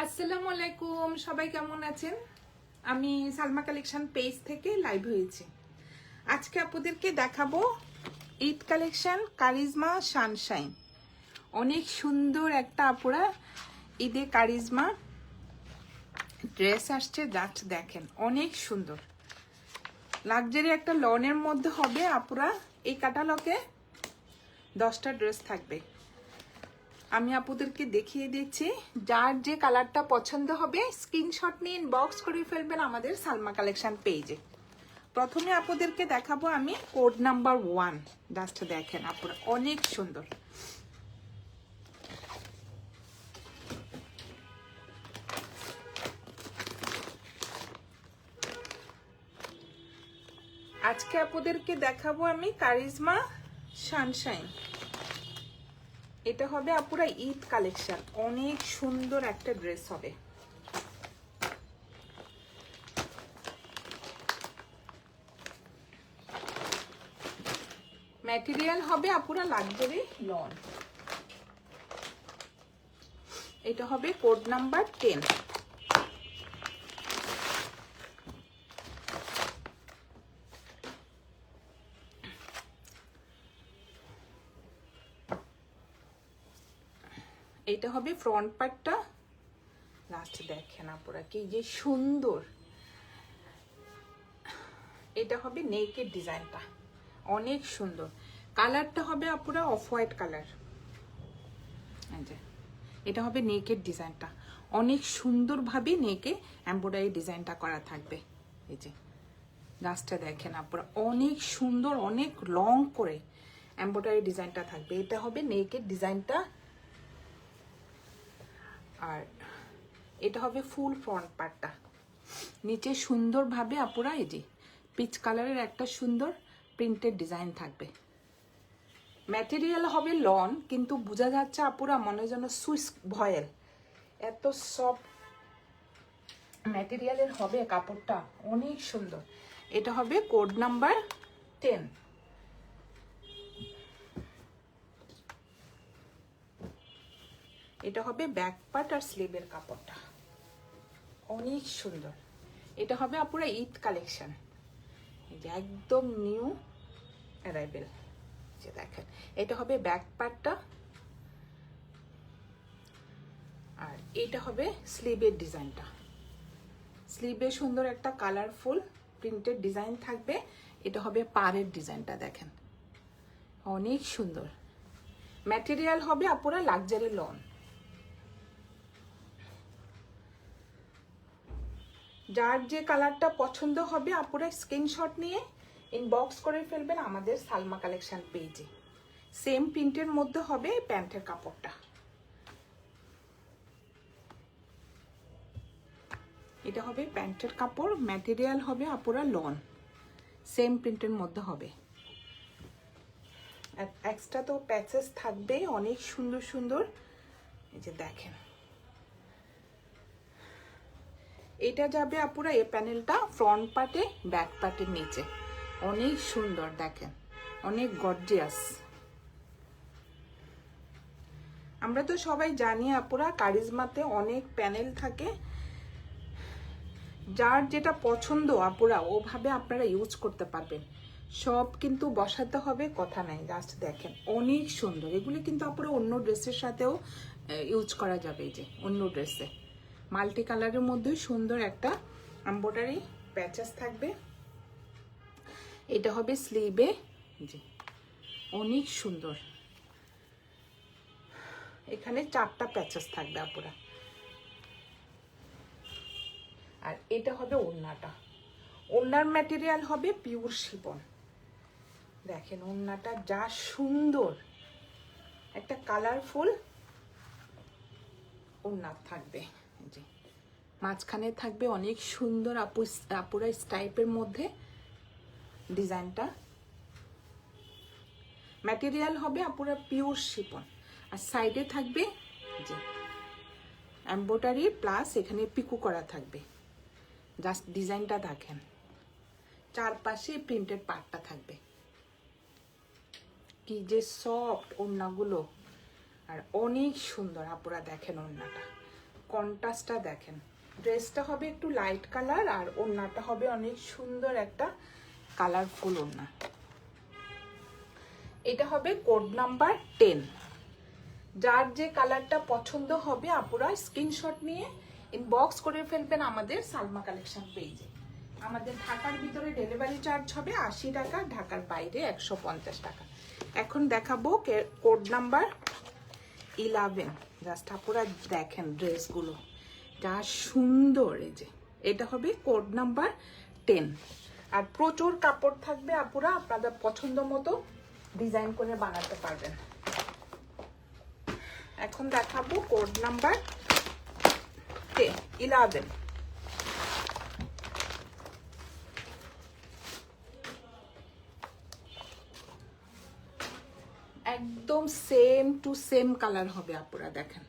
আসসালামু আলাইকুম, সবাই কেমন আছেন? আমি সালমা কালেকশন পেজ থেকে লাইভ হয়েছি। আজকে আপনাদেরকে দেখাবো ঈদ কালেকশন কারিজমা সানশাইন। অনেক সুন্দর একটা আপুরা ঈদে কারিজমা ড্রেস আসছে, জাস্ট দেখেন অনেক সুন্দর লাক্সারি একটা লনের মধ্যে হবে। আপুরা এই ক্যাটালগে 10টা ড্রেস থাকবে। আমি আপুদেরকে দেখিয়ে দিচ্ছি, যার যে কালারটা পছন্দ হবে স্ক্রিনশট নিয়ে ইনবক্স করে ফেলবেন আমাদের সালমা কালেকশন পেজে। প্রথমে আপুদেরকে দেখাবো আমি কোড নাম্বার 1। জাস্ট দেখেন আপুরা অনেক সুন্দর। আজকে আপুদেরকে দেখাবো আমি কারিজমা সানশাইন। এটা হবে আপুরা ঈদ কালেকশন, অনেক সুন্দর একটা ড্রেস হবে। ম্যাটেরিয়াল হবে আপুরা লাক্সারি লন। এটা হবে কোড নাম্বার 10। এটা হবে ফ্রন্ট পার্টটা, লাস্ট দেখেন আপুরা কি যে সুন্দর। এটা হবে নেকের ডিজাইনটা, অনেক সুন্দর। কালারটা হবে আপুরা অফ হোয়াইট কালার। এটা হবে নেকের ডিজাইনটা, অনেক সুন্দরভাবে নেকে এমব্রয়ডারি ডিজাইনটা করা থাকবে। এই যে গাছটা দেখেন আপুরা অনেক সুন্দর, অনেক লং করে এমব্রয়ডারি ডিজাইনটা থাকবে। এটা হবে নেকের ডিজাইনটা, আর এটা হবে ফুল ফ্রন্ট পার্টটা। নিচে সুন্দরভাবে আপুরা এই যে পিচ কালারের একটা সুন্দর প্রিন্টেড ডিজাইন থাকবে। ম্যাটেরিয়াল হবে লন, কিন্তু বোঝা যাচ্ছে আপুরা মনে যেন সুইস ভয়েল, এত সফট ম্যাটেরিয়ালের হবে কাপড়টা, অনেক সুন্দর। এটা হবে কোড নাম্বার 10। এটা হবে ব্যাক পার্ট আর স্লিভের কাপড়টা, অনেক সুন্দর। এটা হবে আপুরা ঈদ কালেকশন, এই যে একদম নিউ অ্যারাইভেল। যে দেখেন এটা হবে ব্যাক পার্টটা, আর এটা হবে স্লিভের ডিজাইনটা। স্লিভে সুন্দর একটা কালারফুল প্রিন্টেড ডিজাইন থাকবে। এটা হবে পাড়ের ডিজাইনটা, দেখেন অনেক সুন্দর। ম্যাটেরিয়াল হবে আপুরা লাক্সারি লন। যার যে কালারটা পছন্দ হবে আপুরা স্ক্রিনশট নিয়ে ইনবক্স করে ফেলবেন আমাদের সালমা কালেকশন পেজে। সেম প্রিন্টের মধ্যে হবে প্যান্টের কাপড়টা। এটা হবে প্যান্টের কাপড়, ম্যাটেরিয়াল হবে আপুরা লন, সেম প্রিন্টের মধ্যে হবে। এক্সট্রা তো প্যাচেস থাকবে অনেক সুন্দর সুন্দর। এই যে দেখেন এটা যাবে আপুরা এই প্যানেলটা ফ্রন্ট পার্টে, ব্যাক পার্টের নিচে, অনেক সুন্দর দেখেন, অনেক গর্জিয়াস। আমরা তো সবাই জানি আপুরা কারিজমাতে অনেক প্যানেল থাকে, যার যেটা পছন্দ আপুরা ওভাবে আপনারা ইউজ করতে পারবেন। সব কিন্তু বসাতে হবে কথা নাই, জাস্ট দেখেন অনেক সুন্দর। এগুলি কিন্তু আপুরা অন্য ড্রেসের সাথেও ইউজ করা যাবে। এই যে অন্য ড্রেসে মাল্টি কালারের মধ্যে সুন্দর একটা এমব্রয়ডারি প্যাচেস থাকবে। এটা হবে স্লিভে, জি অনেক সুন্দর। এখানে 4টা প্যাচেস থাকবে আপুরা। আর এটা হবে ওড়নাটা, ওড়নার ম্যাটেরিয়াল হবে পিওর শিফন। দেখেন ওড়নাটা যা সুন্দর, একটা কালারফুল ওড়না থাকবে। জি মাঝখানে থাকবে অনেক সুন্দর আপুরা স্টাইপের মধ্যে ডিজাইনটা। ম্যাটেরিয়াল হবে আপুরা পিওর শিফন, আর সাইডে থাকবে যে এমব্রয়ডারি প্লাস এখানে পিকো করা থাকবে। জাস্ট ডিজাইনটা দেখেন, চারপাশে প্রিন্টেড পার্টটা থাকবে। কি যে সফট ওড়নাগুলো, আর অনেক সুন্দর আপুরা দেখেন ওড়নাটা কন্ট্রাস্টটা দেখেন। ড্রেসটা হবে একটু লাইট কালার আর ওড়নাটা হবে অনেক সুন্দর একটা কালারফুল ওড়না। এটা হবে কোড নাম্বার 10। যার যে কালারটা পছন্দ হবে আপুরা স্ক্রিনশট নিয়ে ইনবক্স করে ফেলবেন আমাদের সালমা কালেকশন পেজে। আমাদের ঢাকার ভিতরে ডেলিভারি চার্জ হবে 80 টাকা, ঢাকার বাইরে 150 টাকা। এখন দেখাবো কোড নাম্বার 11। জাস্ট আপুরা দেখেন ড্রেসগুলো যা সুন্দর। এই যে এটা হবে কোড নাম্বার 10 আর প্রচুর কাপড় থাকবে আপুরা, আপনাদের পছন্দ মতো ডিজাইন করে বানাতে পারবেন। এখন দেখাবো কোড নাম্বার 11। একদম সেম টু সেম কালার হবে আপুরা, দেখেন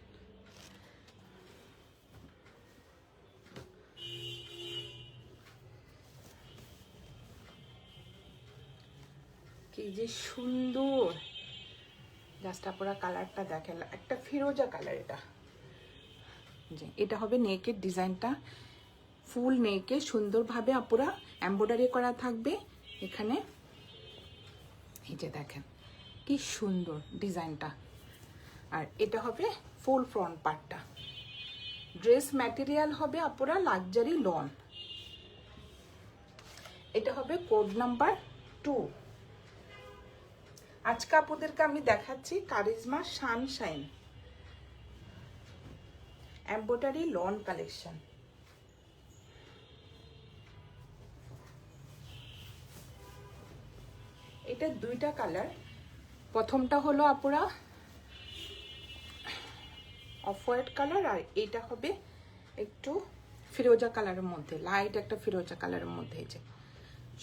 কি যে সুন্দর। জাস্ট আপুরা কালারটা দেখেন, একটা ফিরোজা কালার। এটা হবে নেকের ডিজাইনটা, ফুল নেকে সুন্দরভাবে আপুরা এমব্রয়ডারি করা থাকবে এখানে। এই যে দেখেন কি সুন্দর ডিজাইনটা। আর এটা হবে ফুল ফ্রন্ট পার্টটা। ড্রেস ম্যাটেরিয়াল হবে আপুরা লাক্সারি লন। এটা হবে কোড নাম্বার 2। আজকে আপুদেরকে আমি দেখাচ্ছি charisma Sunshine embroidery loan collection. এটা দুইটা কালার। প্রথমটা হলো আপুরা অফ হোয়াইট কালার আর এটা হবে একটু ফিরোজা কালারের মধ্যে, লাইট একটা ফিরোজা কালারের মধ্যে। এই যে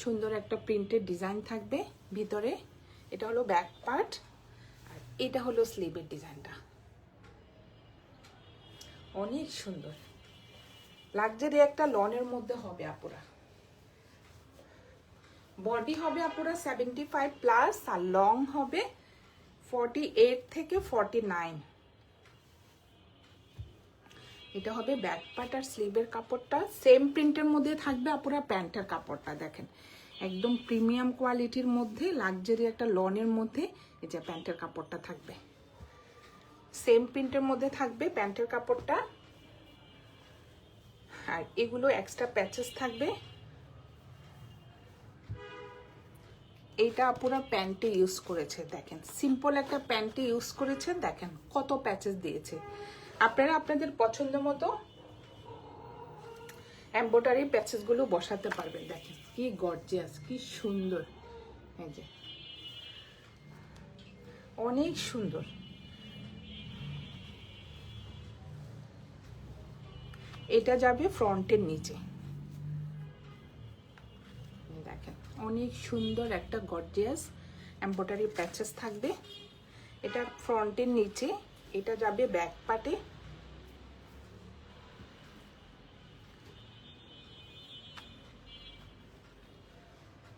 সুন্দর একটা প্রিন্টেড ডিজাইন থাকবে ভিতরে। এটা হলো ব্যাক পার্ট আর এটা হলো স্লিভের ডিজাইনটা। অনেক সুন্দর লাক্সারি একটা লনের মধ্যে হবে আপুরা। বডি হবে আপুরা 75 প্লাস আর লং হবে 48 থেকে 49। এটা হবে ব্যাক পার্ট আর স্লিভের কাপড়টা সেম প্রিন্টের মধ্যে থাকবে আপুরা। প্যান্টের কাপড়টা দেখেন একদম প্রিমিয়াম কোয়ালিটির মধ্যে লাক্সারি একটা লনের মধ্যে। এই যে প্যান্টের কাপড়টা থাকবে সেম প্রিন্টের মধ্যে থাকবে প্যান্টের কাপড়টা। আর এগুলো এক্সট্রা প্যাচেস থাকবে। এইটা আপুরা প্যান্টে ইউজ করেছে, দেখেন সিম্পল একটা প্যান্টে ইউজ করেছে, দেখেন কত প্যাচেস দিয়েছে। আপনারা আপনাদের পছন্দ মতো এমব্রয়ডারি প্যাচেসগুলো বসাতে পারবেন। দেখেন কি গর্জিয়াস, কি সুন্দর। এই যে অনেক সুন্দর। এটা যাবে ফ্রন্টের নিচে। দেখেন অনেক সুন্দর একটা গর্জিয়াস এমব্রয়ডারি প্যাচেস থাকবে। এটা ফ্রন্টের নিচে, এটা যাবে ব্যাক পার্টে।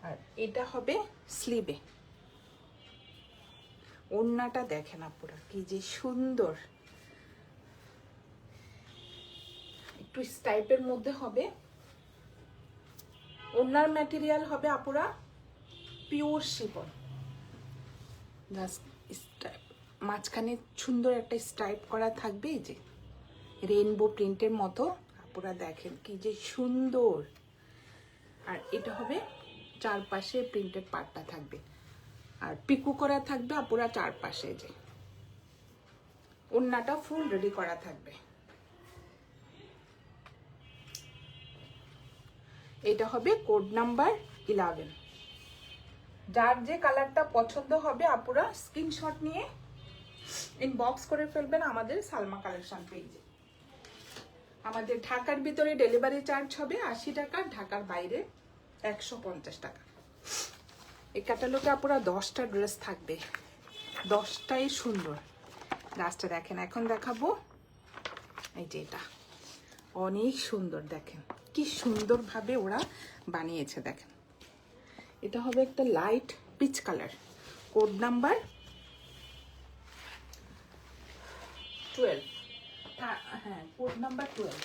আর এটা হবে স্লিভে। ওড়নাটা দেখেন আপুরা কি যে সুন্দর, একটু স্টাইপের মধ্যে হবে। ওড়নার ম্যাটেরিয়াল হবে আপুরা পিওর শিফন। জাস্ট স্টাইপ মাঝখানে সুন্দর একটা স্টাইপ করা থাকবে। এই যে রেইনবো প্রিন্টের মতো আপুরা দেখেন কি যে সুন্দর। আর এটা হবে চারপাশে প্রিন্টেড পার্টটা থাকবে আর পিকু করা থাকবে আপুরা চারপাশে। যে ওড়নাটা ফুল রেডি করা থাকবে। এটা হবে কোড নাম্বার 11। যার যে কালারটা পছন্দ হবে আপুরা স্ক্রিনশট নিয়ে ইনবক্স করে ফেলবেন আমাদের সালমা কালেকশন পেজে। আমাদের ঢাকার ভিতরে ডেলিভারি চার্জ হবে 80 টাকা, ঢাকার বাইরে 150 টাকা। এই ক্যাটালগে আপুরা 10টা ড্রেস থাকবে, 10টাই সুন্দর। লাস্টে দেখেন এখন দেখাবো এই যে এটা অনেক সুন্দর। দেখেন কি সুন্দরভাবে ওরা বানিয়েছে। দেখেন এটা হবে একটা light peach colour, code number 12। হ্যাঁ, কোড নাম্বার 12।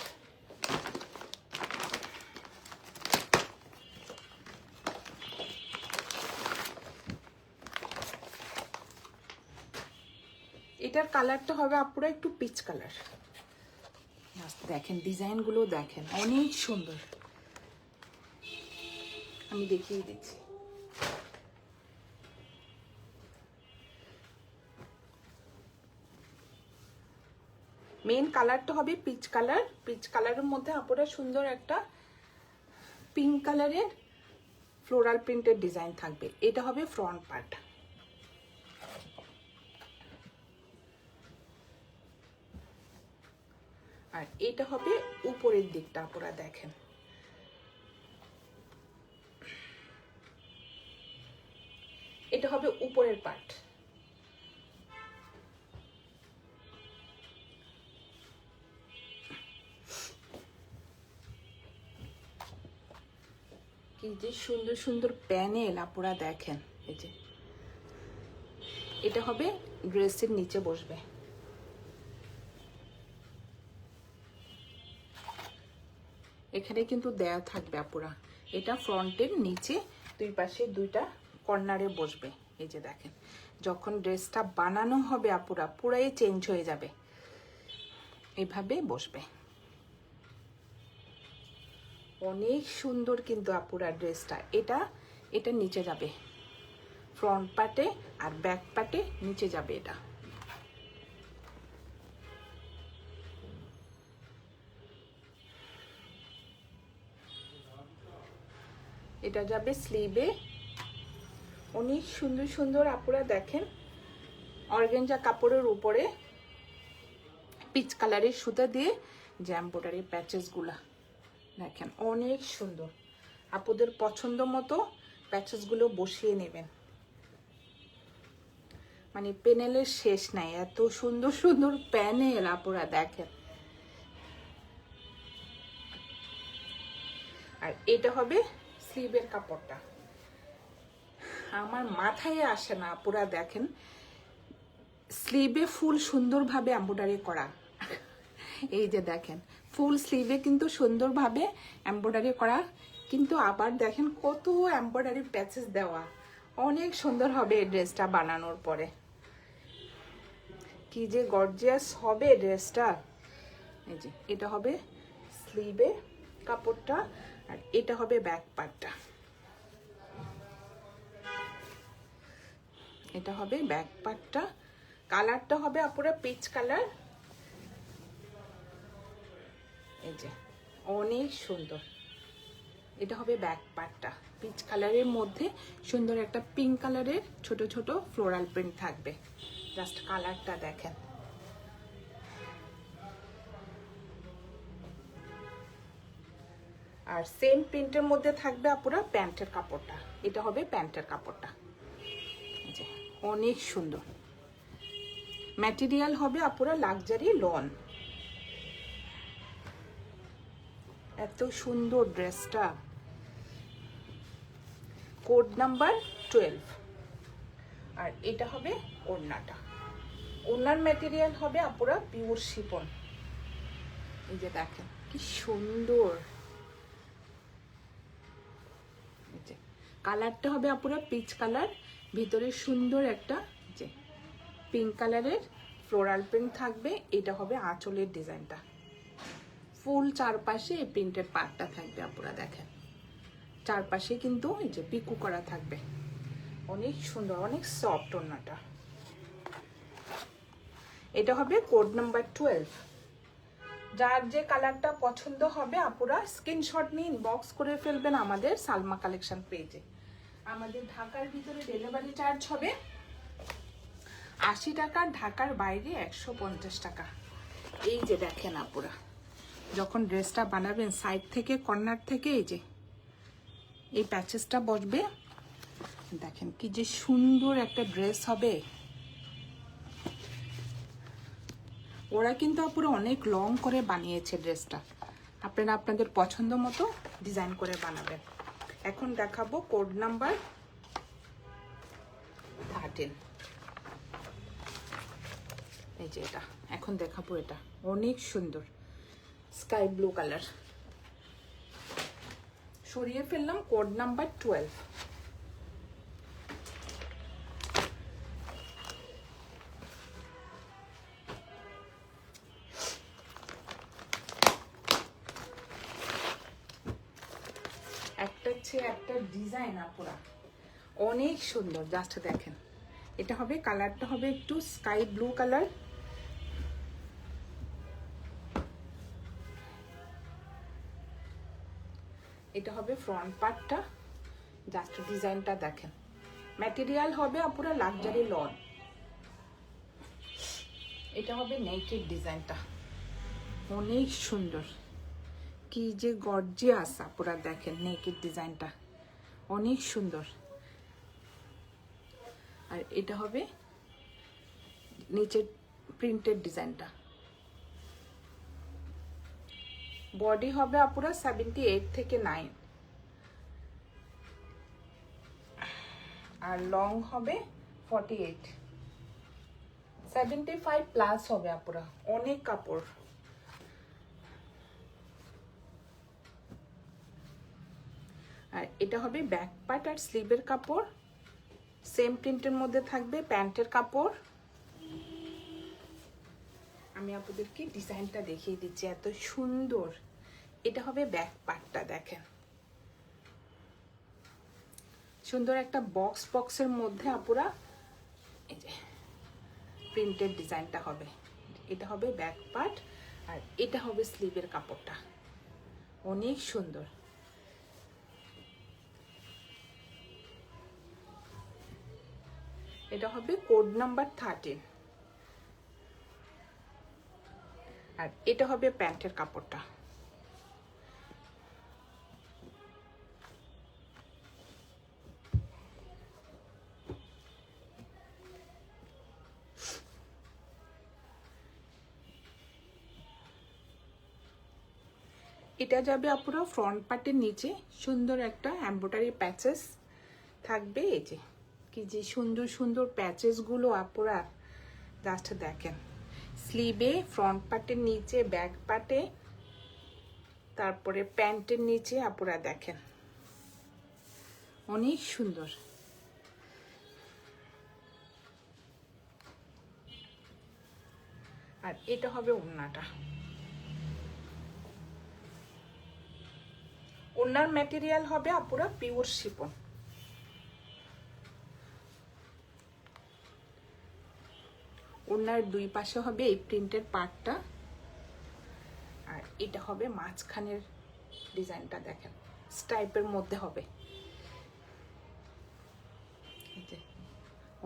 এটার কালারটা হবে আপুরা একটু পিচ কালার। দেখেন ডিজাইনগুলো দেখেন, অনেক সুন্দর। আমি দেখিয়ে দিচ্ছি। মেইন কালারটা হবে পিচ কালার। পিচ কালারের মধ্যে আপুরা সুন্দর একটা পিঙ্ক কালারের ফ্লোরাল প্রিন্টের ডিজাইন থাকবে। এটা হবে ফ্রন্ট পার্ট। আর এটা হবে উপরের দিকটা। আপুরা দেখেন, এটা হবে উপরের পার্ট। কি যে সুন্দর সুন্দর প্যানেল আপুরা দেখেন। এই যে এটা হবে ড্রেসের নিচে বসবে। এখানে কিন্তু দেয়া থাকবে আপুরা। এটা ফ্রন্টের নিচে দুই পাশে দুইটা কর্নারে বসবে। এই যে দেখেন, যখন ড্রেসটা বানানো হবে আপুরা পুরাই চেঞ্জ হয়ে যাবে। এভাবে বসবে। অনেক সুন্দর কিন্তু আপুরা ড্রেসটা। এটা নিচে যাবে ফ্রন্ট পার্টে, আর ব্যাক পার্টে নিচে যাবে। এটা যাবে স্লিভে। অনেক সুন্দর সুন্দর আপুরা দেখেন, অর্গানজা কাপড়ের উপরে পিচ কালারের সুতা দিয়ে যে এমব্রয়ডারি প্যাচেস গুলা দেখেন, অনেক সুন্দর। আপুদের পছন্দ মতো প্যাচেস গুলো বসিয়ে নেবেন। মানে প্যানেলের শেষ নাই, এত সুন্দর সুন্দর প্যানেল আপুরা দেখেন। আর এটা হবে স্লিভের কাপড়টা। আমার মাথায় আসে না আপুরা দেখেন, স্লিভে ফুল সুন্দরভাবে এমব্রয়ডারি করা। এই যে দেখেন, ফুল স্লিভে কিন্তু সুন্দরভাবে এমব্রয়ডারি করা, কিন্তু আবার দেখেন কত এমব্রয়ডারি প্যাচেস দেওয়া। অনেক সুন্দর হবে এই ড্রেসটা বানানোর পরে। কি যে গর্জিয়াস হবে ড্রেসটা। এই যে এটা হবে স্লিভে কাপড়টা, আর এটা হবে ব্যাক পার্টটা। এটা হবে ব্যাক পার্টটা। কালারটা হবে আপুরা পিচ কালার। এই যে অনেক সুন্দর। এটা হবে ব্যাক পার্টটা। পিচ কালারের মধ্যে সুন্দর একটা পিঙ্ক কালারের ছোট ছোট ফ্লোরাল প্রিন্ট থাকবে। জাস্ট কালারটা দেখেন। আর সেম প্রিন্টের মধ্যে থাকবে আপুরা প্যান্টের কাপড়টা। এটা হবে প্যান্টের কাপড়টা। এই যে অনেক সুন্দর। ম্যাটেরিয়াল হবে আপুরা লাক্সারি লন। এত সুন্দর ড্রেসটা। Code number 12। আর এটা হবে ওড়নাটা। ওড়নার ম্যাটেরিয়াল হবে আপুরা পিওর শিফন। এই যে দেখেন কি সুন্দর। এই যে কালারটা হবে আপুরা পিচ কালার, ভিতরে সুন্দর একটা যে পিঙ্ক কালারের ফ্লোরাল প্রিন্ট থাকবে। এটা হবে আঁচলের ডিজাইনটা। ফুল চারপাশে এই প্রিন্টের পার্টটা থাকবে আপুরা দেখেন। চারপাশে কিন্তু এই যে পিকু করা থাকবে। অনেক সুন্দর, অনেক সফট ওড়নাটা। এটা হবে কোড নাম্বার 12। যার যে কালারটা পছন্দ হবে আপুরা স্ক্রিনশট নিয়ে ইনবক্স করে ফেলবেন আমাদের সালমা কালেকশন পেজে। আমাদের ঢাকার ভিতরে ডেলিভারি চার্জ হবে 80 টাকা, ঢাকার বাইরে 150 টাকা। এই যে দেখেন আপুরা, যখন ড্রেসটা বানাবেন সাইড থেকে কর্নার থেকে এই যে এই প্যাচেসটা বসবে। দেখেন কি যে সুন্দর একটা ড্রেস হবে। ওরা কিন্তু আপুরা অনেক লং করে বানিয়েছে ড্রেসটা। আপনারা আপনাদের পছন্দ মতো ডিজাইন করে বানাবেন। এখন দেখাবো কোড নাম্বার 13। এই যে এটা এখন দেখাবো। এটা অনেক সুন্দর স্কাই ব্লু কালার। সরিয়ে ফেললাম, কোড নাম্বার 12। একটা চেয়ে একটা ডিজাইন আপুরা, অনেক সুন্দর। জাস্ট দেখেন, এটা হবে, কালারটা হবে একটু স্কাই ব্লু কালার। এটা হবে ফ্রন্ট পার্টটা। জাস্ট ডিজাইনটা দেখেন। ম্যাটেরিয়াল হবে আপুরা লাক্সারি লন। এটা হবে নেকের ডিজাইনটা, অনেক সুন্দর। কি যে গর্জিয়াস আপুরা, দেখেন নেকের ডিজাইনটা অনেক সুন্দর। আর এটা হবে নিচের প্রিন্টেড ডিজাইনটা। বডি হবে আপুরা 78 থেকে 9, আর লং হবে 48। 75 প্লাস হবে আপুরা, অনেক কাপড়। আর এটা হবে ব্যাক পার্ট আর স্লিভের কাপড়, সেম প্রিন্টের মধ্যে থাকবে প্যান্টের কাপড়। আমি আপনাদেরকে ডিজাইনটা দেখিয়ে দিচ্ছি, এত সুন্দর। এটা হবে ব্যাক পার্টটা, দেখেন সুন্দর একটা বক্সের মধ্যে আপুরা এই যে প্রিন্টেড ডিজাইনটা হবে। এটা হবে ব্যাক পার্ট, আর এটা হবে স্লিভের কাপড়টা, অনেক সুন্দর। এটা হবে কোড নাম্বার 13। আর এটা হবে প্যান্টের কাপড়টা। এটা যাবে আপুরা ফ্রন্ট পার্টের নিচে, সুন্দর একটা এমব্রয়ডারি প্যাচেস থাকবে। এই যে কি যে সুন্দর সুন্দর প্যাচেস গুলো আপুরা, জাস্ট দেখেন। স্লিভে, ফ্রন্ট পার্টের নিচে, ব্যাক পার্টে, তারপরে প্যান্টের নিচে আপুরা দেখেন, অনেক সুন্দর। আর এটা হবে ওড়নাটা। ওড়নার ম্যাটেরিয়াল হবে আপুরা পিওর শিফন। ওড়নার দুই পাশে হবে এই প্রিন্টের পার্টটা, আর এটা হবে মাঝখানের ডিজাইনটা, দেখেন স্টাইপের মধ্যে হবে,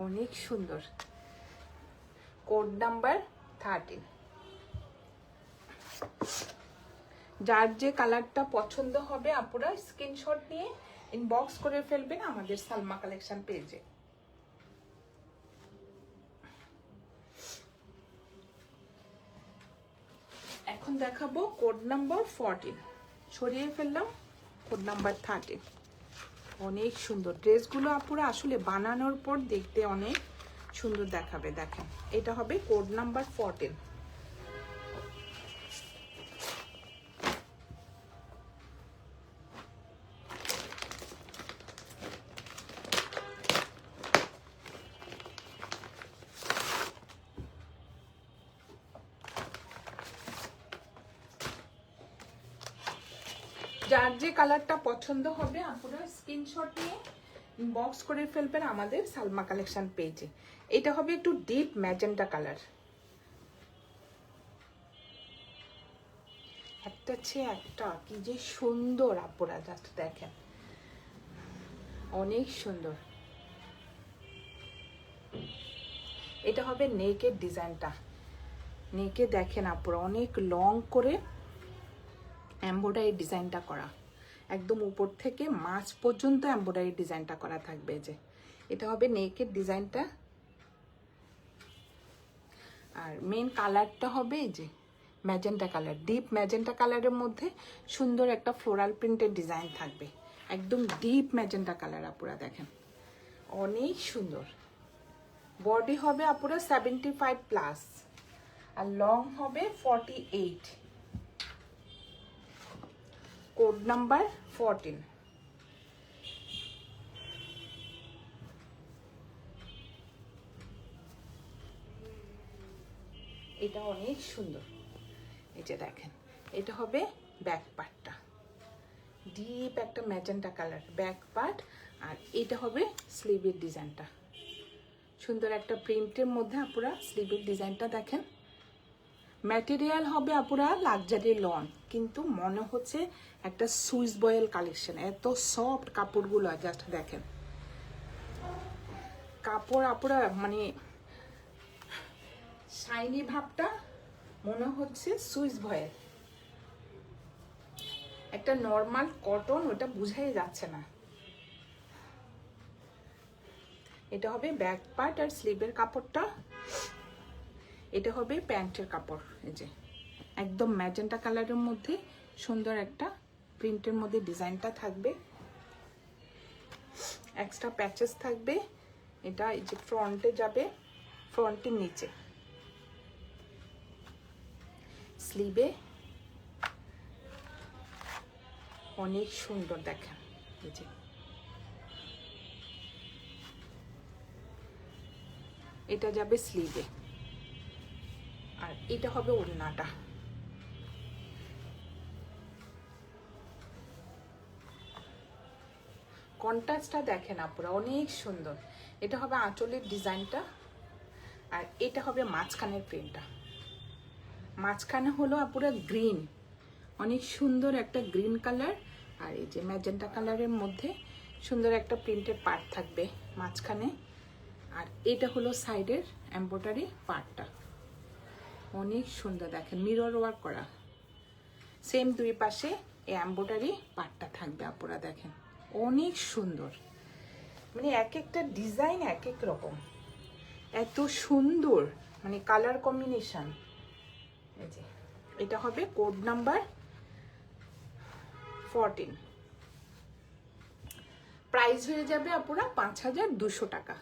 অনেক সুন্দর। Code number 13। যার যে কালারটা পছন্দ হবে আপুরা স্ক্রিনশট নিয়ে ইনবক্স করে ফেলবেন আমাদের সালমা কালেকশন পেজে। এখন দেখাবো কোড নাম্বার 14। সরিয়ে ফেললাম, কোড নাম্বার 13। অনেক সুন্দর ড্রেসগুলো আপুরা, আসলে বানানোর পর দেখতে অনেক সুন্দর দেখাবে। দেখেন এটা হবে কোড নাম্বার 14। যার যে কালারটা পছন্দ হবে আপনারা স্ক্রিনশট নিয়ে ইনবক্স করে ফেলবেন আমাদের সালমা কালেকশন পেজে। এটা হবে একটু ডিপ ম্যাজেন্টা কালার, একটা চেয়ে একটা কি যে সুন্দর আপনারা জাস্ট দেখেন, অনেক সুন্দর। এটা হবে নেকের ডিজাইনটা। নেকে দেখেন আপুরা অনেক লং করে এমব্রয়ডারি ডিজাইনটা করা, একদম উপর থেকে মাঝ পর্যন্ত এমব্রয়ডারি ডিজাইনটা করা থাকবে। যে এটা হবে নেকের ডিজাইনটা, আর মেন কালারটা হবে এই যে ম্যাজেন্টা কালার, ডিপ ম্যাজেন্টা কালারের মধ্যে সুন্দর একটা ফ্লোরাল প্রিন্টের ডিজাইন থাকবে, একদম ডিপ ম্যাজেন্টা কালার আপুরা দেখেন, অনেক সুন্দর। বডি হবে আপুরা 75 প্লাস, আর লং হবে 48, কোড নাম্বার 14। এটা অনেক সুন্দর, এই যে দেখেন, এটা হবে ব্যাক পার্টটা, ডিপ একটা ম্যাজেন্টা কালার ব্যাক পার্ট, আর এটা হবে স্লিভের ডিজাইনটা, সুন্দর একটা প্রিন্টের মধ্যে আপুরা স্লিভের ডিজাইনটা দেখেন। ম্যাটেরিয়াল হবে আপুরা লাক্সারি লন, কিন্তু মনে হচ্ছে একটা সুইস বয়েল কালেকশন, এত সফট কাপড়গুলো জাস্ট দেখেন। কাপড় আপুরা মানে শাইনি ভাবটা মনে হচ্ছে সুইস ভয়েল, একটা নর্মাল কটন ওটা বুঝাই যাচ্ছে না। এটা হবে ব্যাক পার্ট আর স্লিভের কাপড়টা, এটা হবে প্যান্টের কাপড়, এই যে একদম ম্যাজেন্টা কালারের মধ্যে সুন্দর একটা প্রিন্টের মধ্যে ডিজাইনটা থাকবে, এক্সট্রা প্যাচেস থাকবে। এটা এই যে ফ্রন্টে যাবে, ফ্রন্টের নিচে স্লিভে অনেক সুন্দর দেখেন, এই যে এটা যাবে স্লিভে, আর এটা হবে ওড়নাটা। কন্ট্রাস্টটা দেখেন আপুরা অনেক সুন্দর। এটা হবে আঁচলের ডিজাইনটা, আর এটা হবে মাঝখানের প্রিন্টটা। মাঝখানে হলো আপুরা গ্রিন, অনেক সুন্দর একটা গ্রিন কালার, আর এই যে ম্যাজেন্টা কালারের মধ্যে সুন্দর একটা প্রিন্টের পার্ট থাকবে মাঝখানে, আর এটা হলো সাইডের এমব্রয়ডারি পার্টটা, অনেক সুন্দর দেখেন, মিরর ওয়ার্ক করা, সেম দুই পাশে এই এমব্রয়ডারি পার্টটা থাকবে আপুরা দেখেন, অনেক সুন্দর। মানে এক একটা ডিজাইন এক এক রকম, এত সুন্দর মানে কালার কম্বিনেশন। এই যে এটা হবে কোড নাম্বার 14, প্রাইস হয়ে যাবে আপুরা 5200 টাকা।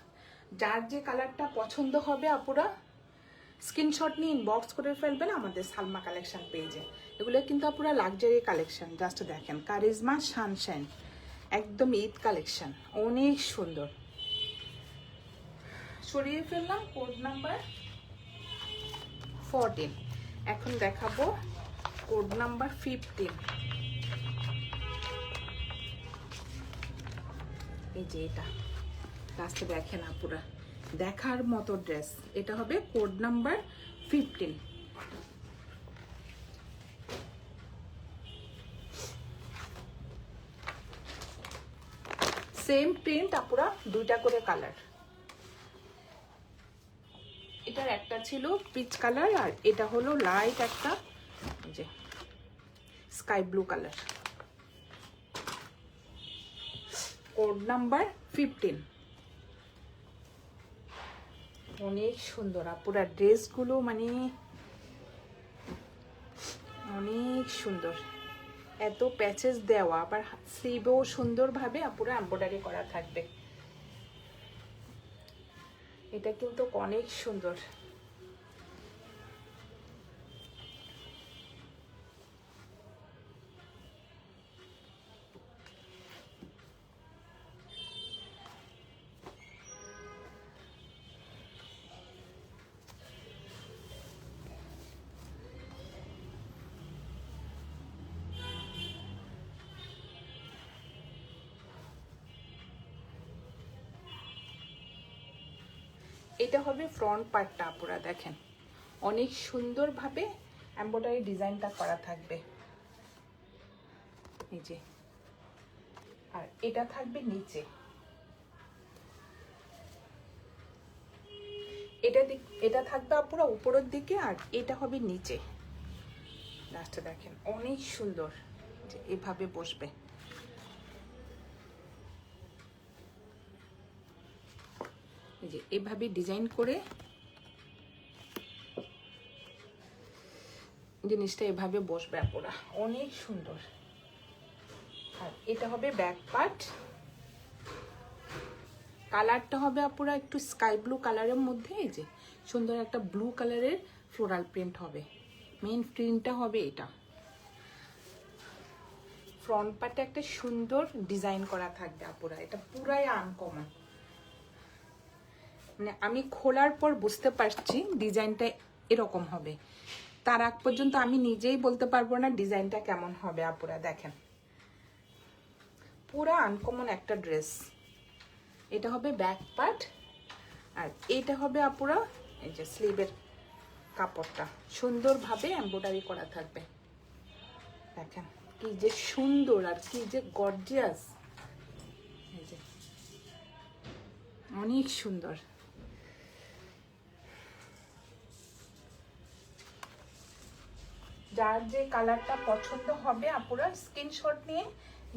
যার যে কালারটা পছন্দ হবে আপুরা স্ক্রিনশট নিয়ে ইনবক্স করে ফেলবেন আমাদের সালমা কালেকশন পেজে। এগুলো কিন্তু আপুরা লাক্সারি কালেকশন, জাস্ট দেখেন, কারিজমা সানশাইন, একদম ঈদ কালেকশন, অনেক সুন্দর। সরিয়ে ফেললাম কোড নাম্বার 14, এখন দেখাবো কোড নাম্বার 15। এই যে এটা লাস্টে দেখেন আপুরা, দেখার মতো ড্রেস, এটা হবে কোড নাম্বার 15। সেম প্রিন্ট আপুরা, দুইটা করে কালার, এটার একটা ছিল পিচ কালার, আর এটা হলো লাইট একটা যে sky blue colour, code number 15। অনেক সুন্দর আপুরা ড্রেসগুলো, মানে অনেক সুন্দর, এত প্যাচেস দেওয়া, আবার স্লিভেও সুন্দরভাবে আপুরা এমব্রয়ডারি করা থাকবে, এটা কিন্তু অনেক সুন্দর। এটা হবে ফ্রন্ট পার্টটা আপুরা দেখেন, অনেক সুন্দরভাবে এমব্রয়ডারি ডিজাইনটা করা থাকবে, এই যে, আর এটা থাকবে নিচে, এটা থাকবে আপুরা উপরের দিকে, আর এটা হবে নিচে। লাস্টে দেখেন অনেক সুন্দর, যে এভাবে বসবে, এই যে এভাবে ডিজাইন করে জিনিসটা এভাবে বসবে আপুরা, অনেক সুন্দর। আর এটা হবে ব্যাক পার্ট, কালারটা হবে আপুরা একটু স্কাই ব্লু কালারের মধ্যে, এই যে সুন্দর একটা ব্লু কালারের ফ্লোরাল প্রিন্ট হবে, মেইন প্রিন্টটা হবে এটা। ফ্রন্ট পার্টে একটা সুন্দর ডিজাইন করা থাকবে আপুরা, এটা পুরাই আনকমন। মানে আমি খোলার পর বুঝতে পারছি ডিজাইনটা এরকম হবে, তার আগ পর্যন্ত আমি নিজেই বলতে পারবো না ডিজাইনটা কেমন হবে। আপুরা দেখেন, পুরা আনকমন একটা ড্রেস। এটা হবে ব্যাক পার্ট, আর এটা হবে আপুরা এই যে স্লিভের কাপড়টা সুন্দরভাবে এমব্রয়ডারি করা থাকবে। দেখেন কি যে সুন্দর আর কি যে গর্জিয়াস, এই যে অনেক সুন্দর। যার যে কালারটা পছন্দ হবে আপুরা স্ক্রিনশট নিয়ে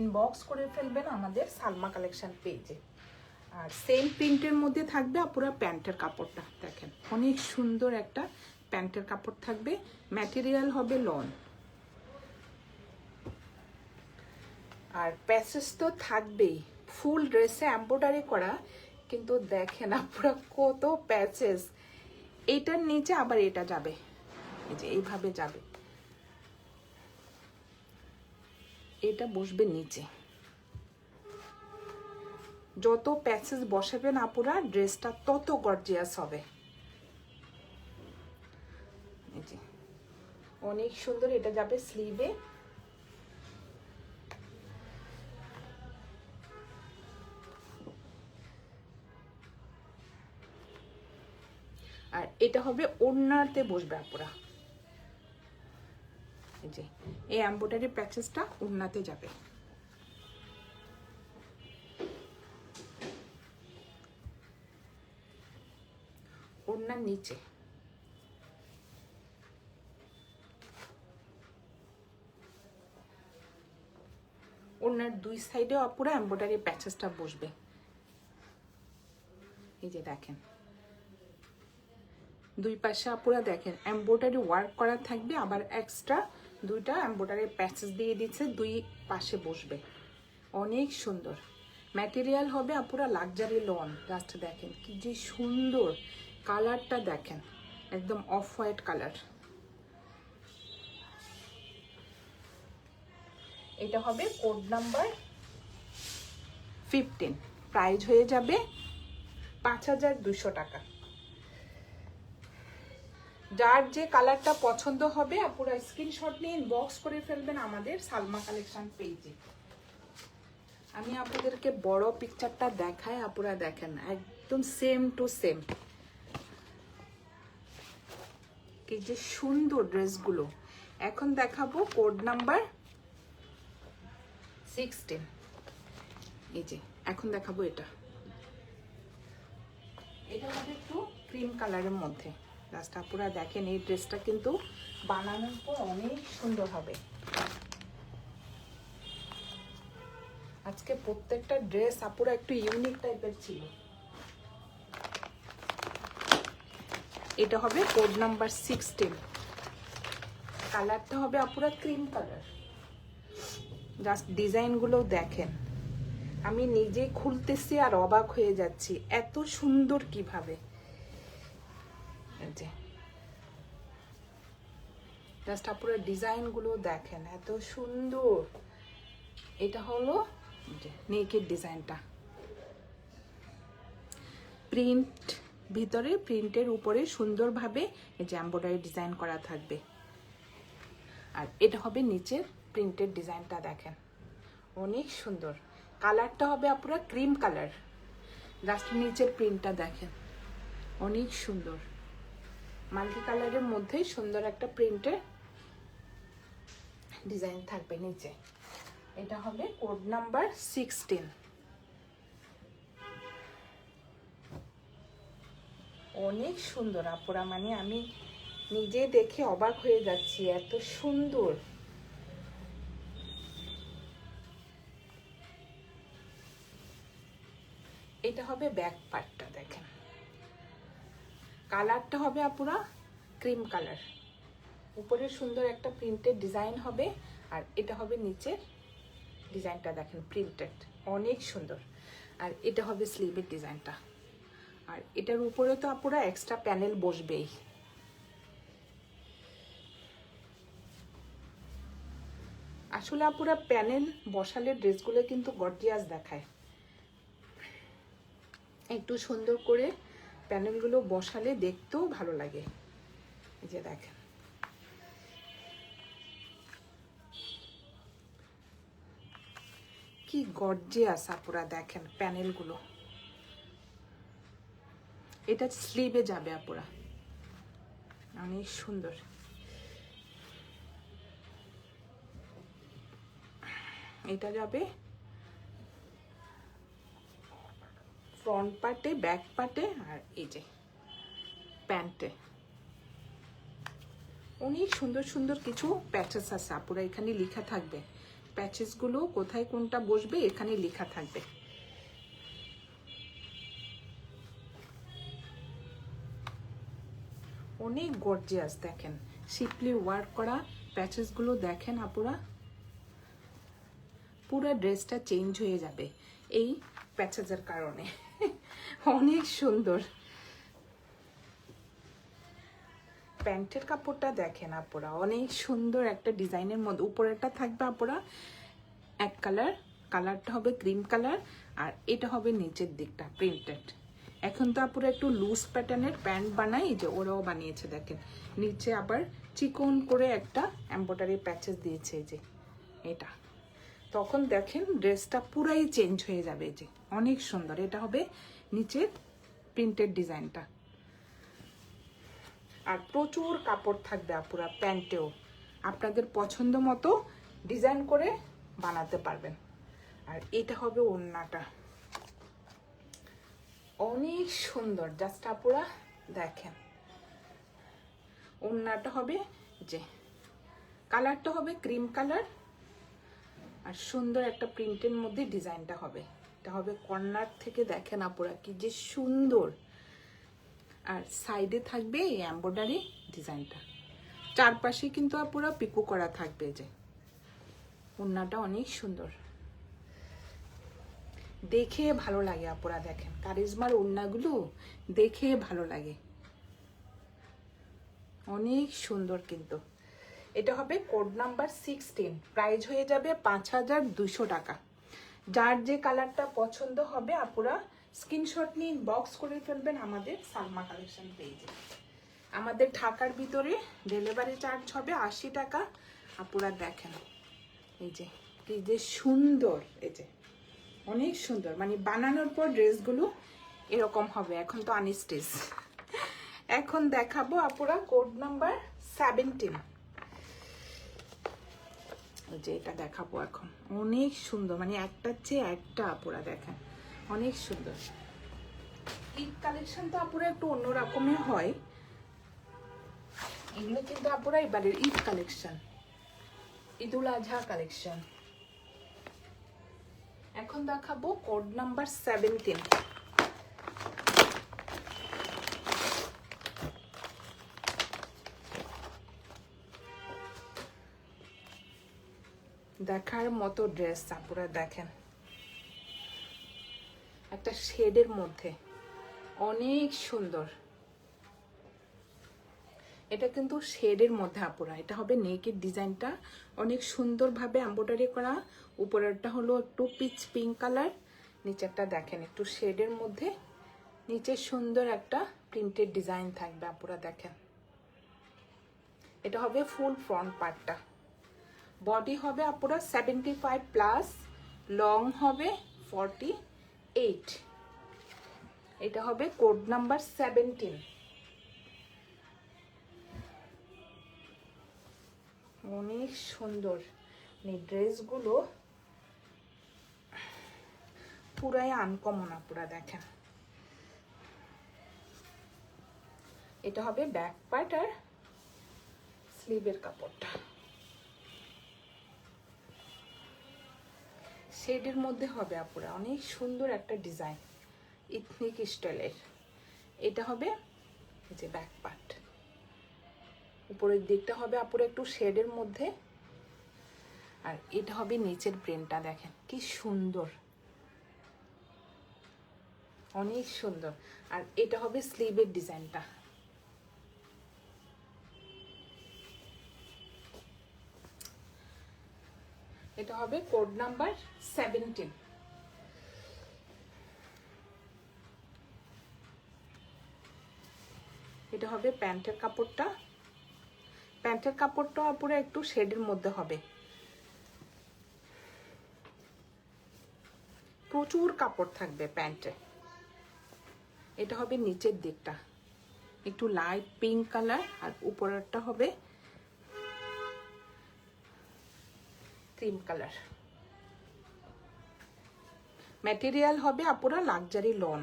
ইনবক্স করে ফেলবেন আমাদের সালমা কালেকশন পেজে। আর সেম প্রিন্টের মধ্যে থাকবে আপুরা প্যান্টের কাপড়টা, দেখেন অনেক সুন্দর একটা প্যান্টের কাপড় থাকবে, ম্যাটেরিয়াল হবে লন। আর প্যাচেস তো থাকবেই, ফুল ড্রেসে এমব্রয়ডারি করা, কিন্তু দেখেন আপুরা কত প্যাচেস। এইটার নিচে আবার এটা যাবে, এই যে এইভাবে যাবে, এটা বসবে নিচে। যত প্যাচেস বসাবেন আপুরা ড্রেসটা তত গর্জিয়াস হবে। এই যে অনেক সুন্দর, এটা যাবে স্লিভে। আর এটা হবে ওড়নাতে বসবে আপুরা, এই যে এই এমব্রয়ডারি প্যাচেসটা ওড়নাতে যাবে। ওড়নার নিচে ওড়নার দুই সাইডেও আপুরা এমব্রয়ডারি প্যাচেসটা বসবে। এই যে দেখেন দুই পাশে আপুরা দেখেন এমব্রয়ডারি ওয়ার্ক করা থাকবে, আবার এক্সট্রা দুইটা এমব্রয়ডারি প্যাচেস দিয়ে দিচ্ছে, দুই পাশে বসবে। অনেক সুন্দর ম্যাটেরিয়াল হবে আপুরা লাক্সারি লন। জাস্ট দেখেন কি যে সুন্দর কালারটা, দেখেন একদম অফ হোয়াইট কালার। এটা হবে কোড নাম্বার 15, প্রাইস হয়ে যাবে 5200 টাকা। যার যে কালারটা পছন্দ হবে আপুরা স্ক্রিনশট নিয়ে ইনবক্স করে ফেলবেন আমাদের সালমা কালেকশন পেজে। আমি আপনাদেরকে বড় পিকচারটা দেখাই, আপুরা দেখেন একদম সেম টু সেম। কি যে সুন্দর ড্রেসগুলো। এখন দেখাবো কোড নাম্বার 16। এই যে এখন দেখাবো এটা, এটা হবে একটু ক্রিম কালারের মধ্যে। জাস্ট আপুরা দেখেন এই ড্রেসটা কিন্তু বানানোর পর অনেক সুন্দর হবে। আজকে প্রত্যেকটা ড্রেস আপুরা একটু ইউনিক টাইপের ছিল। এটা হবে কোড নাম্বার 16, কালারটা হবে আপুরা ক্রিম কালার। জাস্ট ডিজাইনগুলো দেখেন, আমি নিজে খুলতেছি আর অবাক হয়ে যাচ্ছি এত সুন্দর কিভাবে। জাস্ট আপুরা ডিজাইনগুলো দেখেন এত সুন্দর। এটা হলো নেকের ডিজাইনটা, প্রিন্ট ভিতরে প্রিন্টের উপরে সুন্দরভাবে এই যে এমব্রয়ডারি ডিজাইন করা থাকবে। আর এটা হবে নিচের প্রিন্টের ডিজাইনটা, দেখেন অনেক সুন্দর। কালারটা হবে আপুরা ক্রিম কালার। জাস্ট নিচের প্রিন্টটা দেখেন অনেক সুন্দর, মাল্টি কালারের মধ্যে সুন্দর একটা প্রিন্টের ডিজাইন থাকবে নিচে। এটা হবে কোড নাম্বার 16। অনেক সুন্দর আপুরা, মানে আমি নিজে দেখে অবাক হয়ে যাচ্ছি এত সুন্দর। এটা হবে ব্যাক পার্টটা, দেখেন কালারটা হবে আপুরা ক্রিম কালার, উপরে সুন্দর একটা প্রিন্টেড ডিজাইন হবে। আর এটা হবে নিচের ডিজাইনটা, দেখেন প্রিন্টেড অনেক সুন্দর। আর এটা হবে স্লিভের ডিজাইনটা। আর এটার উপরে তো আপুরা এক্সট্রা প্যানেল বসবেই। আসলে আপুরা প্যানেল বসালে ড্রেসগুলো কিন্তু গর্জিয়াস দেখায়। একটু সুন্দর করে প্যানেলগুলো বসালে দেখতেও ভালো লাগে। এই যে দেখেন, কি গর্জিয়াস আপুরা, দেখেন প্যানেলগুলো। এটা স্লিভে যাবে আপুরা, অনেক সুন্দর। এটা যাবে ফ্রন্ট পার্টে, ব্যাক পার্টে, আর এই যে প্যান্টে। অনেক সুন্দর সুন্দর কিছু প্যাচেস আছে আপুরা, এখানে লেখা থাকবে। প্যাচেসগুলো কোথায় কোনটা বসবে এখানে লেখা থাকবে। অনেক গর্জিয়াস, দেখেন সিম্পলি ওয়ার্ক করা প্যাচেসগুলো দেখেন আপুরা, পুরো ড্রেসটা চেঞ্জ হয়ে যাবে এই প্যাচেসের কারণে। অনেক সুন্দর। প্যান্টের কাপড়টা দেখেন আপুরা, অনেক সুন্দর একটা ডিজাইনের মধ্যে। উপরেরটা থাকবে আপুরা এক কালার, কালারটা হবে ক্রিম কালার, আর এটা হবে নিচের দিকটা প্রিন্টেড। এখন তো আপুরা একটু লুজ প্যাটার্নের প্যান্ট বানাই, এই যে ওরাও বানিয়েছে দেখেন। নিচে আবার চিকন করে একটা এমব্রয়ডারি প্যাচেস দিয়েছে, এই যে এটা। তখন দেখেন ড্রেসটা পুরাই চেঞ্জ হয়ে যাবে। এই যে অনেক সুন্দর, এটা হবে নিচের প্রিন্টেড ডিজাইনটা। আর প্রচুর কাপড় থাকবে আপুরা প্যান্টেও, আপনাদের পছন্দ মতো ডিজাইন করে বানাতে পারবেন। আর এটা হবে ওড়নাটা, অনেক সুন্দর। জাস্ট আপুরা দেখেন, ওড়নাটা হবে যে কালারটা হবে ক্রিম কালার, আর সুন্দর একটা প্রিন্টের মধ্যে ডিজাইনটা হবে। এটা হবে কর্নার থেকে, দেখেন আপুরা কি যে সুন্দর। আর সাইডে থাকবে এই এমব্রয়ডারি ডিজাইনটা, চারপাশে কিন্তু আপুরা পিকো করা থাকবে। যে ওড়নাটা অনেক সুন্দর, দেখে ভালো লাগে আপুরা। দেখেন কারিজমার ওড়নাগুলো দেখে ভালো লাগে, অনেক সুন্দর। কিন্তু এটা হবে কোড নাম্বার 16, প্রাইস হয়ে যাবে 5200 টাকা। যার যে কালারটা পছন্দ হবে আপুরা স্ক্রিনশট নিয়ে বক্স করে ফেলবেন আমাদের সালমা কালেকশন পেজে। আমাদের ঢাকার ভিতরে ডেলিভারি চার্জ হবে 80 টাকা। আপুরা দেখেন এই যে কি যে সুন্দর, এই যে অনেক সুন্দর। মানে বানানোর পর ড্রেসগুলো এরকম হবে। এখন তো আনস্টিচ। এখন দেখাবো আপুরা কোড নাম্বার 17, যে এটা দেখাবো এখন। অনেক সুন্দর, মানে একটার চেয়ে একটা আপুরা দেখেন, অনেক সুন্দর। ঈদ কালেকশন তো আপুরা একটু অন্যরকমই হয়। এগুলো কিন্তু আপুরা এবারের ঈদ কালেকশন, ঈদুল আজহা কালেকশন। এখন দেখাবো কোড নাম্বার 17। দেখার মতো ড্রেস আপুরা দেখেন, একটা শেডের মধ্যে অনেক সুন্দর। এটা কিন্তু শেডের মধ্যে আপুরা, এটা হবে নেকের ডিজাইনটা অনেক সুন্দরভাবে এমব্রয়ডারি করা। উপরেরটা হলো একটু পিচ পিঙ্ক কালার, নিচেরটা দেখেন একটু শেডের মধ্যে, নিচে সুন্দর একটা প্রিন্টেড ডিজাইন থাকবে আপুরা দেখেন। এটা হবে ফুল ফ্রন্ট পার্টটা। বডি হবে আপুরা 75+, লং হবে 48। এটা হবে কোড নাম্বার 17। অনেক সুন্দর ড্রেসগুলো, পুরাই আনকমন আপুরা দেখেন। এটা হবে ব্যাক পার্ট আর স্লিভের কাপড়টা। শেডের মধ্যে হবে আপুরা, অনেক সুন্দর একটা ডিজাইন ইথনিক স্টাইলের। এটা হবে যে ব্যাক পার্ট, উপরের দিকটা হবে আপুরা একটু শেডের মধ্যে, আর এটা হবে নিচের প্রিন্টটা দেখেন কি সুন্দর, অনেক সুন্দর। আর এটা হবে স্লিভের ডিজাইনটা। এটা হবে কোড নাম্বার 17। এটা হবে প্যান্টের কাপড়টা। প্যান্টের কাপড়টা পুরো একটু শেডের মধ্যে হবে, প্রচুর কাপড় থাকবে প্যান্টে। এটা হবে নিচের দিকটা একটু লাইট পিঙ্ক কালার, আর উপরেরটা হবে ক্রিম কালার। ম্যাটেরিয়াল হবে আপুরা লাক্সারি লন।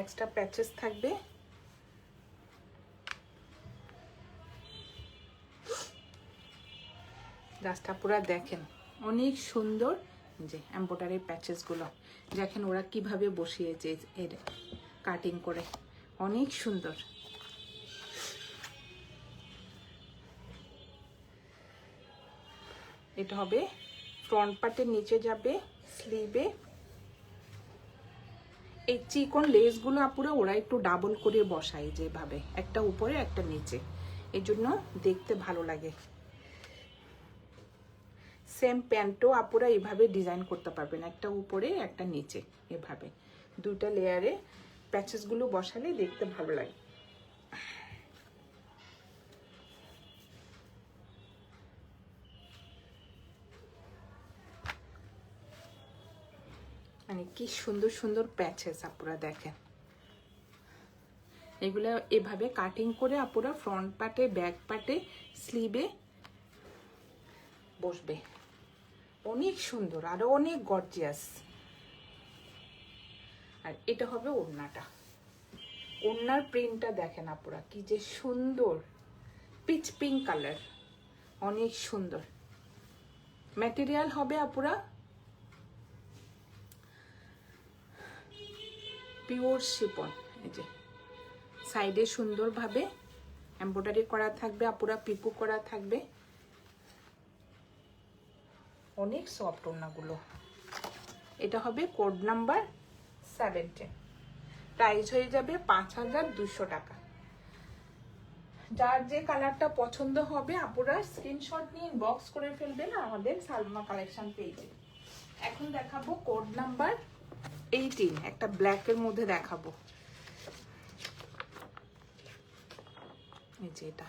এক্সট্রা প্যাচেস থাকবে। গাছটা পুরা দেখেন অনেক সুন্দর, যে এমব্রয়ডারি প্যাচেস গুলো দেখেন ওরা কিভাবে বসিয়েছে এর কাটিং করে, অনেক সুন্দর। এটা হবে ফ্রন্ট পার্টের নিচে যাবে স্লিভে। এই চিকন লেসগুলো আপুরা ওরা একটু ডাবল করে বসায়, যেভাবে একটা উপরে একটা নিচে, এই জন্য দেখতে ভালো লাগে। সেম প্যান্টও আপুরা এইভাবে ডিজাইন করতে পারবেন, একটা উপরে একটা নিচে, এভাবে দুটো লেয়ারে প্যাচেসগুলো বসালে দেখতে ভালো লাগে। মানে কি সুন্দর সুন্দর প্যাচেস আপুরা দেখেন। এগুলো এভাবে কাটিং করে আপুরা ফ্রন্ট পার্টে, ব্যাক পার্টে, স্লিভে বসবে, অনেক সুন্দর আর অনেক গর্জিয়াস। আর এটা হবে ওড়নাটা। ওড়নার প্রিন্টটা দেখেন আপুরা কি যে সুন্দর, পিচ পিঙ্ক কালার, অনেক সুন্দর। ম্যাটেরিয়াল হবে আপুরা পিওর শিফন। এই যে সাইডে সুন্দরভাবে এমব্রয়ডারি করা থাকবে আপুরা, পিকো করা থাকবে, অনেক সফট ওড়নাগুলো। এটা হবে কোড নাম্বার 17। প্রাইস হয়ে যাবে 5200 টাকা। যার যে কালারটা পছন্দ হবে আপুরা স্ক্রিনশট নিয়ে ইনবক্স করে ফেলবেন আমাদের সালমা কালেকশন পেজে। এখন দেখাবো কোড নাম্বার 18, একটা ব্ল্যাকের মধ্যে দেখাবো। এই যে এটা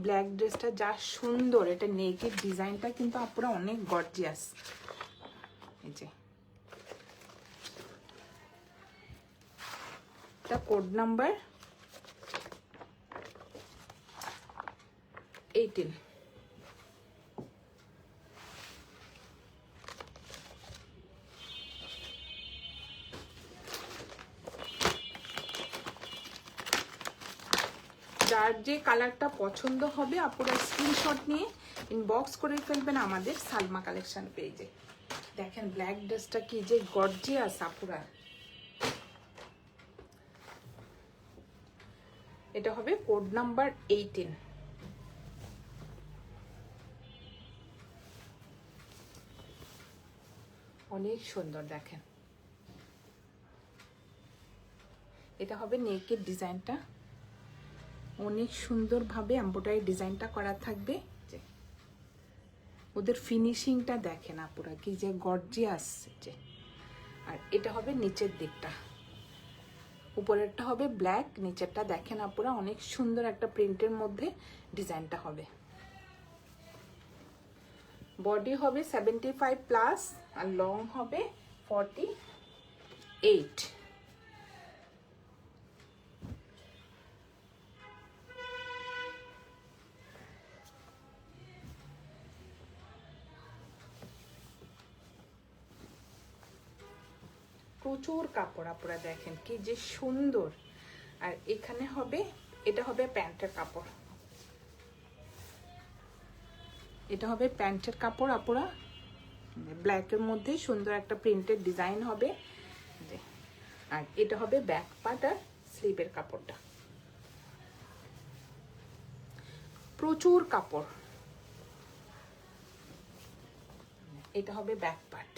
ব্ল্যাক ড্রেসটা যা সুন্দর, এটা নেকের ডিজাইনটা কিন্তু আপুরা অনেক গর্জিয়াস। এই যে এটা কোড নাম্বার 18। যার যে কালারটা পছন্দ হবে আপুরা স্ক্রিনশট নিয়ে ইনবক্স করে ফেলবেন আমাদের সালমা কালেকশন পেজে। দেখেন ব্ল্যাক ড্রেসটা কি যে গর্জিয়াস আপুরা। এটা হবে কোড নাম্বার 18। অনেক সুন্দর দেখেন। এটা হবে নেকের ডিজাইনটা, অনেক সুন্দরভাবে এমব্রয়ডারি ডিজাইনটা করা থাকবে। ওদের ফিনিশিংটা দেখেন আপুরা কি যে গর্জিয়াস। আর এটা হবে নিচের দিকটা, উপরেরটা হবে ব্ল্যাক, নিচেরটা দেখেন আপুরা অনেক সুন্দর একটা প্রিন্টের মধ্যে ডিজাইনটা হবে। বডি হবে 75+, আর লং হবে 48। প্রচুর কাপড় আপুরা দেখেন কি যে সুন্দর। আর এখানে হবে, এটা হবে প্যান্টের কাপড়, এটা হবে প্যান্টের কাপড় আপুরা, ব্ল্যাকের মধ্যে সুন্দর একটা প্রিন্টেড ডিজাইন হবে। আর এটা হবে ব্যাক পার্ট আর স্লিভের কাপড়টা, প্রচুর কাপড়। এটা হবে ব্যাক পার্ট,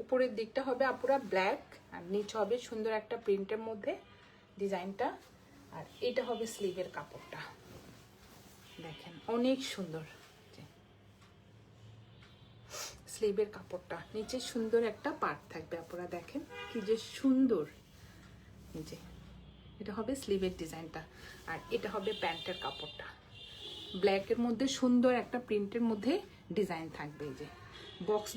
উপরের দিকটা হবে আপুরা ব্ল্যাক, আর নিচ হবে সুন্দর একটা প্রিন্টের মধ্যে ডিজাইনটা। আর এটা হবে স্লিভের কাপড়টা, দেখেন অনেক সুন্দর। স্লিভের কাপড়টা নিচে সুন্দর একটা পার্ট থাকবে, আপনারা দেখেন কি যে সুন্দর। নিচে এটা হবে স্লিভের ডিজাইনটা, আর এটা হবে প্যান্টের কাপড়টা। ব্ল্যাকের মধ্যে সুন্দর একটা প্রিন্টের মধ্যে ডিজাইন থাকবে, এই যে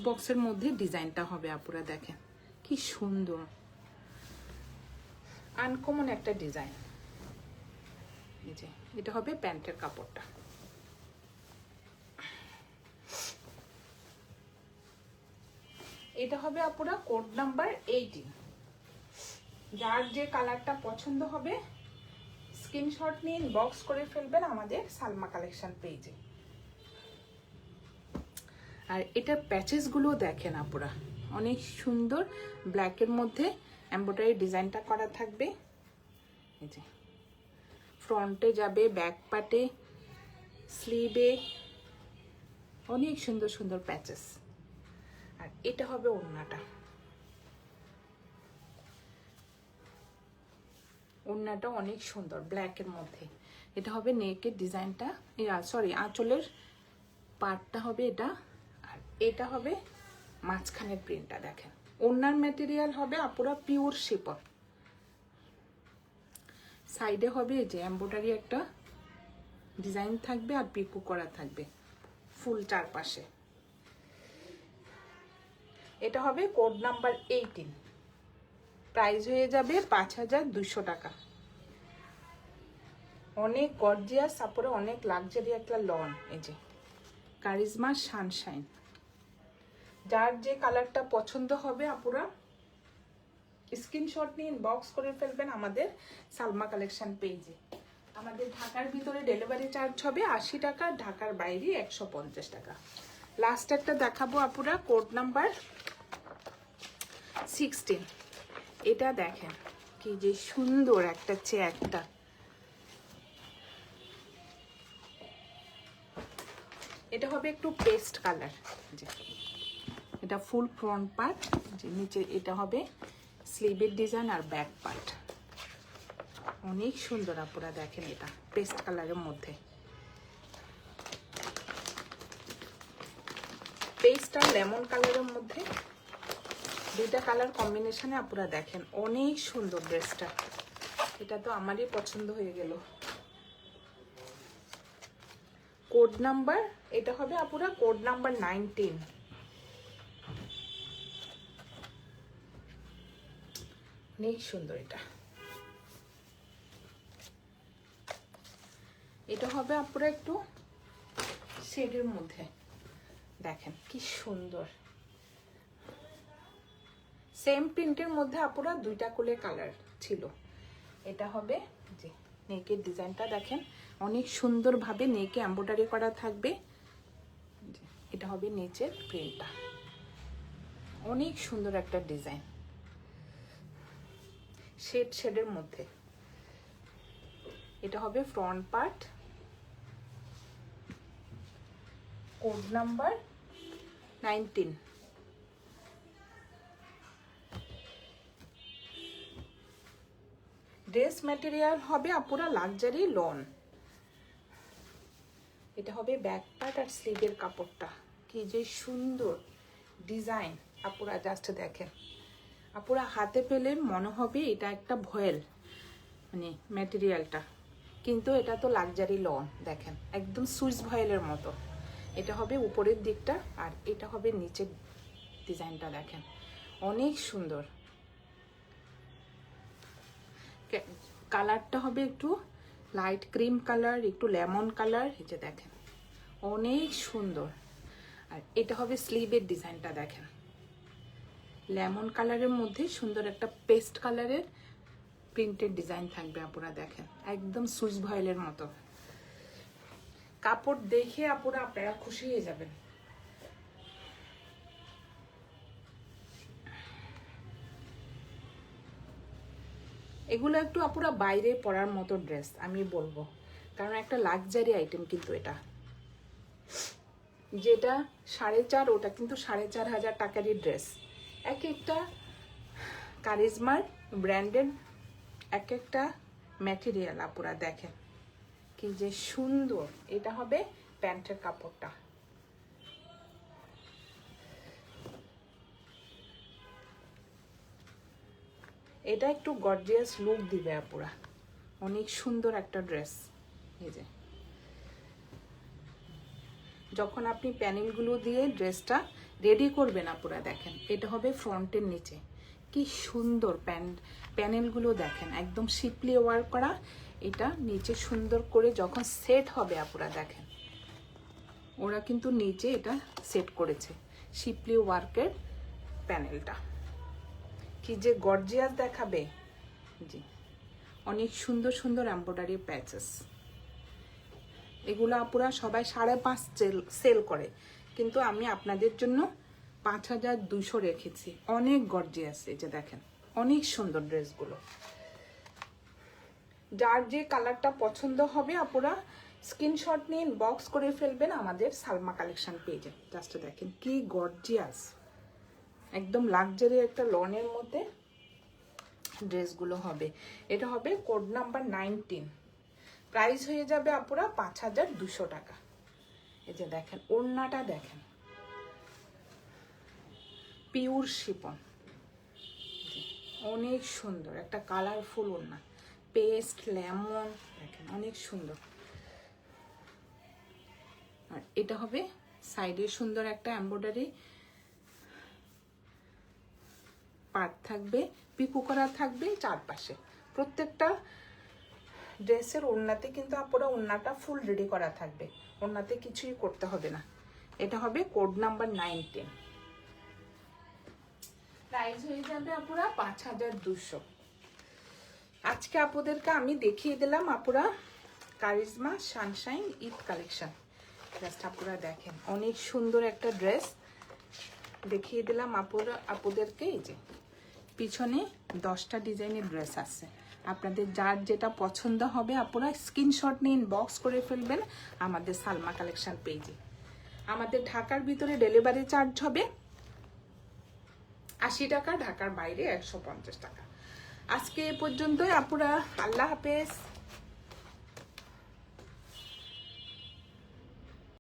বক্সের মধ্যে ডিজাইনটা হবে, আপনারা দেখেন কি সুন্দর আনকমন একটা ডিজাইন। এই যে এটা হবে প্যান্টের কাপড়টা। এটা হবে আপনারা কোড নাম্বার 18। যার যে কালারটা পছন্দ হবে স্ক্রিনশট নিয়ে ইনবক্স করে ফেলবেন আমাদের সালমা কালেকশন পেজে। আর এটার প্যাচেসগুলো দেখেন আপনারা, অনেক সুন্দর ব্ল্যাকের মধ্যে এমব্রয়ডারি ডিজাইনটা করা থাকবে। এই যে ফ্রন্টে যাবে, ব্যাক পার্টে, স্লিভে অনেক সুন্দর সুন্দর প্যাচেস। আর এটা হবে ওড়নাটা, ওড়নাটা অনেক সুন্দর ব্ল্যাকের মধ্যে। এটা হবে নেকের ডিজাইনটা, সরি আঁচলের পার্টটা হবে এটা, আর এটা হবে মাঝখানের প্রিন্টটা। দেখেন ওড়নার ম্যাটেরিয়াল হবে আপুরা পিওর শিপন। সাইডে হবে এই যে এমব্রয়ডারি একটা ডিজাইন থাকবে আর পিকো করা থাকবে ফুল চারপাশে। এটা হবে কোড নাম্বার 18, প্রাইস হয়ে যাবে 5200 টাকা। অনেক গর্জিয়াস আপুরা, অনেক লাক্সারি একটা লন। এই যে কারিজমা সানশাইন, যার যে কালারটা পছন্দ হবে আপুরা স্ক্রিনশট নিয়ে ইনবক্স করে ফেলবেন আমাদের সালমা কালেকশন পেজে। আমাদের ঢাকার ভিতরে ডেলিভারি চার্জ হবে 80 টাকা, ঢাকার বাইরে 150 টাকা। লাস্ট একটা দেখাবো আপুরা কোড নাম্বার 16। এটা দেখেন কি যে সুন্দর একটা চেকটা, এটা হবে একটু পেস্ট কালার। যে এটা ফুল ফ্রন্ট পার্ট, যে নিচে এটা হবে স্লিভের ডিজাইন আর ব্যাক পার্ট। অনেক সুন্দর আপনারা দেখেন, এটা পেস্ট কালারের মধ্যে, পেস্ট আর লেমন কালারের মধ্যে দুইটা কালার কম্বিনেশনে আপনারা দেখেন অনেক সুন্দর ড্রেসটা। এটা তো আমারই পছন্দ হয়ে গেল। কোড নাম্বার এটা হবে আপুরা কোড নাম্বার 19। অনেক সুন্দর এটা। এটা হবে আপুরা একটু শেডের মধ্যে, দেখেন কি সুন্দর। সেম প্রিন্টের মধ্যে আপুরা দুইটা করে কালার ছিল। এটা হবে যে নেকের ডিজাইনটা দেখেন অনেক সুন্দরভাবে নেকে এমব্রয়ডারি করা থাকবে। এটা হবে নিচের প্রিন্টটা, অনেক সুন্দর একটা ডিজাইন শেডের মধ্যে। এটা হবে front part, code number 19। Dress material হবে আপুরা লাক্সারি লন। এটা হবে ব্যাক পার্ট আর স্লিভের কাপড়টা, কি যে সুন্দর ডিজাইন আপুরা জাস্ট দেখেন। আপুরা হাতে পেলে মনে হবে এটা একটা ভয়েল মানে ম্যাটেরিয়ালটা, কিন্তু এটা তো লাক্সারি লন। দেখেন একদম সুইস ভয়েলের মতো। এটা হবে উপরের দিকটা আর এটা হবে নিচের ডিজাইনটা, দেখেন অনেক সুন্দর। কালারটা হবে একটু লাইট ক্রিম কালার, একটু লেমন কালার। এই যে দেখেন অনেক সুন্দর। আর এটা হবে স্লিভের ডিজাইনটা, দেখেন লেমন কালারের মধ্যে সুন্দর একটা পেস্ট কালারের প্রিন্টেড ডিজাইন থাকবে। আপুরা দেখেন একদম সুইস ভয়েলের মতো। কাপড় দেখে আপুরা আপনারা খুশি হয়ে যাবেন। এগুলো একটু আপুরা বাইরে পরার মতো ড্রেস আমি বলবো, কারণ একটা লাক্সারি আইটেম। কিন্তু এটা যেটা 4.5 ওটা কিন্তু 4,500 টাকারই ড্রেস। এক একটা কারিজমার ব্র্যান্ডেড এক একটা ম্যাটেরিয়াল আপুরা দেখেন কি যে সুন্দর। এটা হবে প্যান্টের কাপড়টা। এটা একটু গর্জিয়াস লুক দিবে আপুরা, অনেক সুন্দর একটা ড্রেস। এই যে যখন আপনি প্যানেলগুলো দিয়ে ড্রেসটা রেডি করবেন আপুরা দেখেন, এটা হবে ফ্রন্টের নিচে। কি সুন্দর প্যানেলগুলো দেখেন, একদম শিপলি ওয়ার্ক করা। এটা নিচে সুন্দর করে যখন সেট হবে আপুরা দেখেন, ওরা কিন্তু নিচে এটা সেট করেছে শিপলি ওয়ার্কের প্যানেলটা। কি যে গর্জিয়াস দেখাবে। জি, অনেক সুন্দর সুন্দর এমব্রয়ডারি প্যাচেস। এগুলো আপুরা সবাই 5.5 সেল করে, কিন্তু আমি আপনাদের জন্য 5200 রেখেছি। অনেক গর্জিয়াস। এই যে দেখেন অনেক সুন্দর ড্রেসগুলো। যার যে কালারটা পছন্দ হবে আপুরা স্ক্রিনশট নিয়ে ইনবক্স করে ফেলবেন আমাদের সালমা কালেকশন পেজে। জাস্ট দেখেন কি গর্জিয়াস, একদম লাক্সারি একটা লনের মধ্যে ড্রেসগুলো হবে। এটা হবে কোড নাম্বার 19। প্রাইস হয়ে যাবে আপুরা 5200 টাকা। এই যে দেখেন ওড়নাটা দেখেন, পিওর শিফন, অনেক সুন্দর একটা কালারফুল ওড়না, পেস্ট লেমন দেখেন অনেক সুন্দর। আর এটা হবে সাইডে সুন্দর একটা এমব্রয়ডারি পার্ট থাকবে, পিকো করা থাকবে চারপাশে। প্রত্যেকটা ড্রেসের ওড়নাতে কিন্তু আপুরা ওড়নাটা ফুল রেডি করা থাকবে, ওড়নাতে কিছুই করতে হবে না। এটা হবে কোড নাম্বার 19। প্রাইস হয়ে যাবে আপুরা 5200। আজকে আপুদেরকে আমি দেখিয়ে দিলাম আপুরা charisma Sunshine Eid collection. Just আপুরা দেখেন অনেক সুন্দর একটা ড্রেস দেখিয়ে দিলাম আপুদেরকে। এই যে পিছনে 10টা ডিজাইনের ড্রেস আছে, আপনাদের যার যেটা পছন্দ হবে আপুরা স্ক্রিনশট নিয়ে ইনবক্স করে ফেলবেন আমাদের সালমা কালেকশন পেজে। আমাদের ঢাকার ভিতরে ডেলিভারি চার্জ হবে 80 টাকা, ঢাকার বাইরে 150 টাকা। আজকে এ পর্যন্তই আপুরা, আল্লাহ হাফেজ।